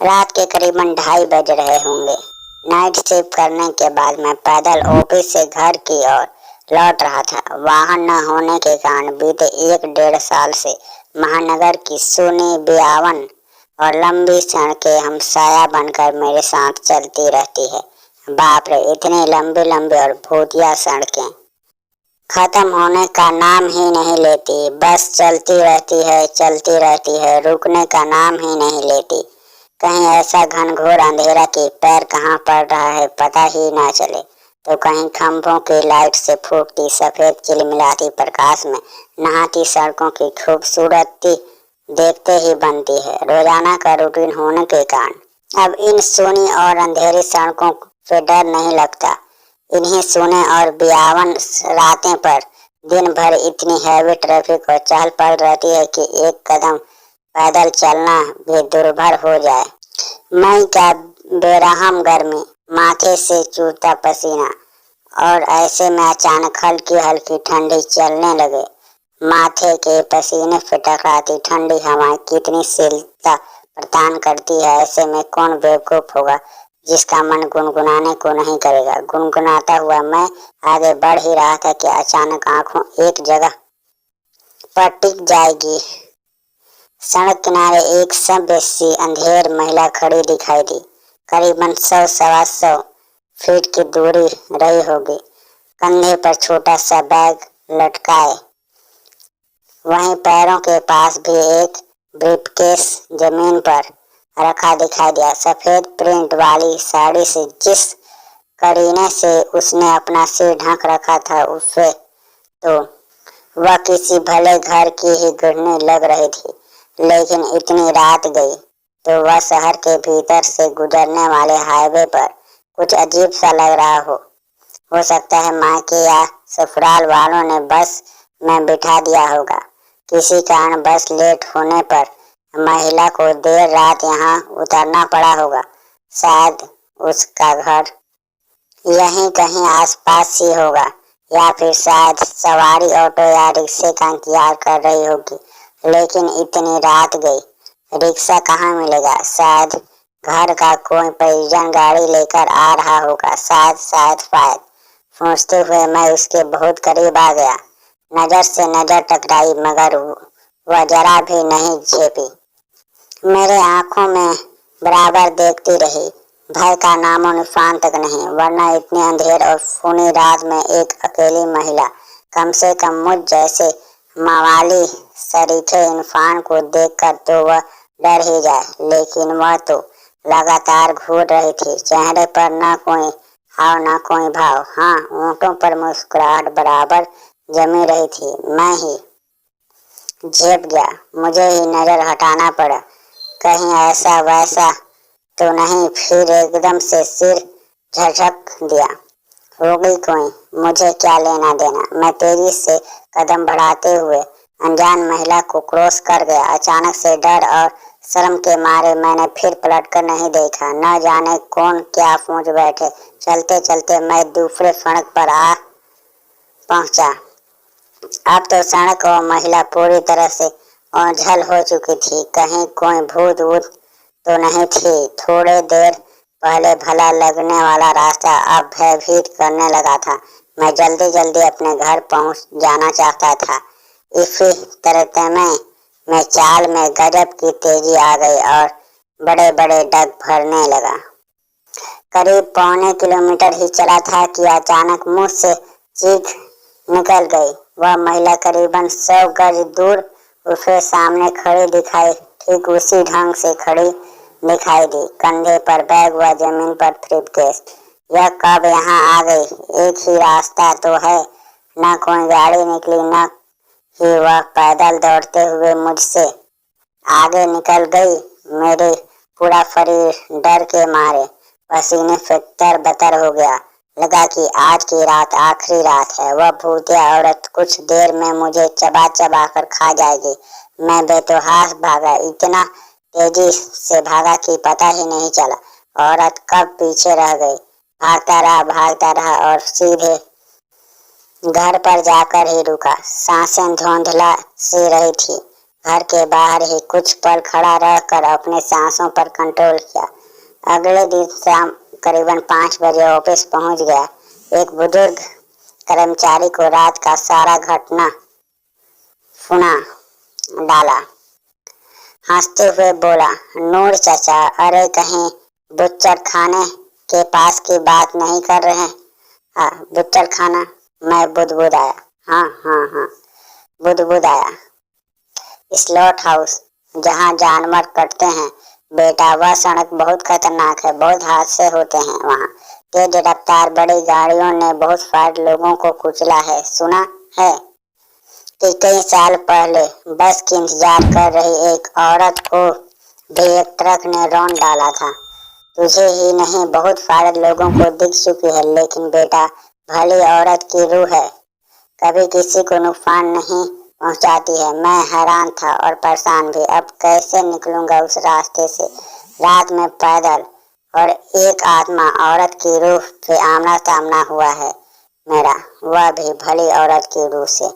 रात के करीबन 2:30 बज रहे होंगे। नाइट शिफ्ट करने के बाद मैं पैदल ऑफिस से घर की ओर लौट रहा था। वाहन न होने के कारण बीते 1-1.5 साल से महानगर की सूनी बियावन और लंबी सड़कें हमसाया बनकर मेरे साथ चलती रहती है। बाप रे, इतनी लंबी लंबी और भूतिया सड़कें खत्म होने का नाम ही नहीं लेती। बस चलती रहती है, रुकने का नाम ही नहीं लेती। कहीं ऐसा घनघोर अंधेरा कि पैर कहाँ पड़ रहा है पता ही ना चले, तो कहीं खंभों की लाइट से फूटती सफेद चिलमिलाती प्रकाश में नहाती सड़कों की खूबसूरती देखते ही बनती है। रोजाना का रूटीन होने के कारण अब इन सूनी और अंधेरी सड़कों से डर नहीं लगता। इन्हीं सूने और बियावन रातें पर दिन भर इतनी हैवी ट्रैफिक और चहल पहल रहती है कि एक कदम पैदल चलना भी दुर्भर हो जाए। मैं क्या बेरहम गर्मी, माथे से चूरता पसीना, और ऐसे में अचानक हल्की हल्की ठंडी चलने लगे। माथे के पसीने से टकराती ठंडी हवाएं कितनी शीतलता प्रदान करती है। ऐसे में कौन बेवकूफ होगा जिसका मन गुनगुनाने को नहीं करेगा। गुनगुनाता हुआ मैं आगे बढ़ ही रहा था कि अचानक आंखों एक जगह पर टिक जाएगी। सड़क किनारे एक सभ्य सी अंधेर महिला खड़ी दिखाई दी। करीबन 100-125 फीट की दूरी रही होगी। कंधे पर छोटा सा बैग लटकाए, वहीं पैरों के पास भी एक ब्रीफकेस जमीन पर रखा दिखाई दिया। सफेद प्रिंट वाली साड़ी से जिस करीने से उसने अपना सिर ढक रखा था, उससे तो वह किसी भले घर की ही गृहिणी लग रही थी। लेकिन इतनी रात गई तो वह शहर के भीतर से गुजरने वाले हाईवे पर कुछ अजीब सा लग रहा हो सकता है मायके या ससुराल वालों ने बस में बिठा दिया होगा। किसी कारण बस लेट होने पर महिला को देर रात यहाँ उतरना पड़ा होगा। शायद उसका घर यहीं कहीं आसपास ही होगा, या फिर शायद सवारी ऑटो या रिक्शे का इंतजार कर रही होगी। लेकिन इतनी रात गई, रिक्शा कहाँ मिलेगा। शायद घर का कोई परिजन गाड़ी लेकर आ रहा होगा। शायद सोचते हुए मैं उसके बहुत करीब आ गया। नजर से नजर टकराई, मगर वह जरा भी नहीं झेपी। मेरे आंखों में बराबर देखती रही, भय का नामो निशान तक नहीं। वरना इतनी अंधेर और सूनी रात में एक अकेली महिला, कम से कम मुझ जैसे मवाली शरीखे इंसान को देखकर तो वह डर ही जाए। लेकिन वह तो लगातार घूर रही थी, चेहरे पर न कोई हाव न कोई भाव। हाँ, होंठों पर मुस्कुराहट बराबर जमी रही थी। मैं ही झेप गया, मुझे ही नजर हटाना पड़ा, कहीं ऐसा वैसा तो नहीं। फिर एकदम से सिर झटक दिया। हो गई कोई, मुझे क्या लेना देना। मैं तेजी से कदम बढ़ाते हुए अनजान महिला को क्रॉस कर गया। अचानक से डर और शर्म के मारे मैंने फिर पलटकर नहीं देखा। न जाने कौन क्या सोच बैठे। चलते चलते मैं दूसरे सड़क पर आ पहुंचा। अब तो सड़क और महिला पूरी तरह से ओझल हो चुकी थी। कहीं कोई भूत वूत तो नहीं थी। थोड़े देर पहले भला लगने वाला रास्ता अब भयभीत करने लगा था। मैं जल्दी जल्दी अपने घर पहुंच जाना चाहता था। इसी तरह में चाल में गजब की तेजी आ गई और बड़े बड़े डग भरने लगा। करीब 1.25 किलोमीटर ही चला था कि अचानक मुंह से चीख निकल गई। वह महिला करीबन 100 गज दूर उसे सामने खड़ी दिखाई, ठीक उसी ढंग से खड़ी दिखाई दी, कंधे पर बैग व जमीन पर ब्रीफकेस। यह कब यहाँ आ गई? एक ही रास्ता तो है। न कोई गाड़ी निकली, न ही वह पैदल दौड़ते हुए मुझसे आगे निकल गई। मेरे पूरा शरीर डर के मारे पसीने से तरबतर हो गया। लगा कि आज की रात आखिरी रात है। वह भूतिया औरत कुछ देर में मुझे चबा चबा कर खा जाएगी। मैं बेतहाश भागा, इतना तेजी से भागा कि पता ही नहीं चला औरत कब पीछे रह गई। भागता रहा और सीधे घर पर जाकर ही रुका। सांसें धुंधला सी रही थी। घर के बाहर ही कुछ पल खड़ा रहकर अपने सांसों पर कंट्रोल किया। अगले दिन शाम करीबन 5 बजे ऑफिस पहुंच गया। एक बुजुर्ग कर्मचारी को रात का सारा घटना सुना डाला। हंसते हुए बोला, नूर चाचा, अरे कहीं बुच्चर खाने के पास की बात नहीं कर रहे हैं? हाँ, बुच्चर खाना, मैं बुदबुदाया। हाँ हाँ हाँ, बुदबुदाया। स्लॉट हाउस, जहाँ जानवर कटते हैं बेटा, वह सड़क बहुत खतरनाक है, बहुत हादसे होते हैं वहाँ। तेज रफ्तार बड़ी गाड़ियों ने बहुत सारे लोगों को कुचला है। सुना है कि कई साल पहले बस की इंतजार कर रही एक औरत को भी एक ट्रक ने रौंद डाला था। तुझे ही नहीं, बहुत सारे लोगों को दिख चुकी है, लेकिन बेटा, भली औरत की रूह है, कभी किसी को नुकसान नहीं पहुंचाती है। मैं हैरान था और परेशान भी। अब कैसे निकलूंगा उस रास्ते से? रात में पैदल, और एक आत्मा औरत की रूह से आमना सामना हुआ है मेरा, वह भी भली औरत की रूह से।